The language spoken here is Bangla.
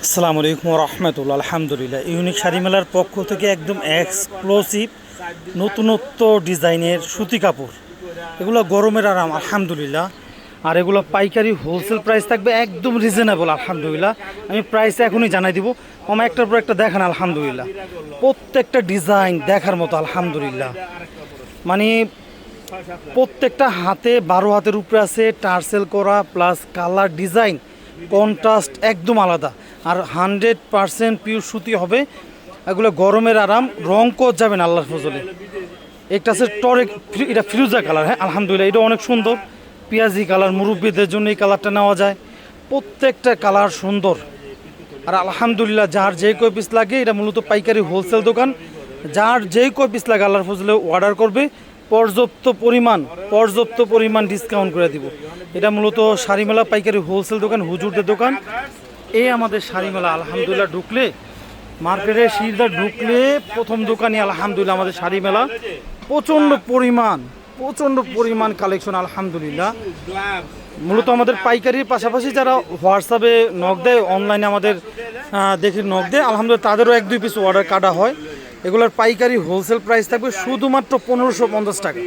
আসসালামু আলাইকুম রহমতুল্লাহ। আলহামদুলিল্লাহ, ইউনিক শাড়ি মেলার পক্ষ থেকে একদম এক্সক্লুসিভ নতুনত্ব ডিজাইনের সুতি কাপড়, এগুলো গরমের আরাম আলহামদুলিল্লাহ। আর এগুলো পাইকারি হোলসেল প্রাইস থাকবে একদম রিজনেবল আলহামদুলিল্লাহ। আমি প্রাইস এখনই জানাই দিব। মামা একটার পর একটা দেখান আলহামদুলিল্লাহ, প্রত্যেকটা ডিজাইন দেখার মতো আলহামদুলিল্লাহ। মানে প্রত্যেকটা হাতে 12 হাতের উপরে আছে, টার্সেল করা প্লাস কালার ডিজাইন কন্ট্রাস্ট একদম আলাদা। আর 100% পিওর সুতি হবে। এগুলো গরমের আরাম, রং কোচ যাবে না আল্লাহর ফজলে। একটা আছে টরেক, এটা ফিরোজা কালার। হ্যাঁ আলহামদুলিল্লাহ, এটা অনেক সুন্দর পেঁয়াজি কালার, মুরব্বীদের জন্য এই কালারটা নেওয়া যায়। প্রত্যেকটা কালার সুন্দর। আর আলহামদুলিল্লাহ, যার যেই কয় পিস লাগে, এটা মূলত পাইকারি হোলসেল দোকান। যার যেই কয় পিস লাগে আল্লাহর ফজলে অর্ডার করবে, পর্যাপ্ত পরিমাণ ডিসকাউন্ট করে দিব। এটা মূলত শাড়ি মেলা পাইকারি হোলসেল দোকান, হুজুরদের দোকান। এই আমাদের শাড়ি মেলা আলহামদুলিল্লাহ ঢুকলে, মার্কেটে সিধা ঢুকলে প্রথম দোকানই আলহামদুলিল্লাহ আমাদের শাড়ি মেলা। প্রচণ্ড পরিমাণ কালেকশন আলহামদুলিল্লাহ। মূলত আমাদের পাইকারির পাশাপাশি যারা হোয়াটসঅ্যাপে নক দেয়, অনলাইনে আমাদের দেখে নক দেয়, আলহামদুলিল্লাহ তাদেরও 1-2 পিস অর্ডার কাটা হয়। এগুলোর পাইকারি হোলসেল প্রাইস থাকবে শুধুমাত্র 1550 টাকা।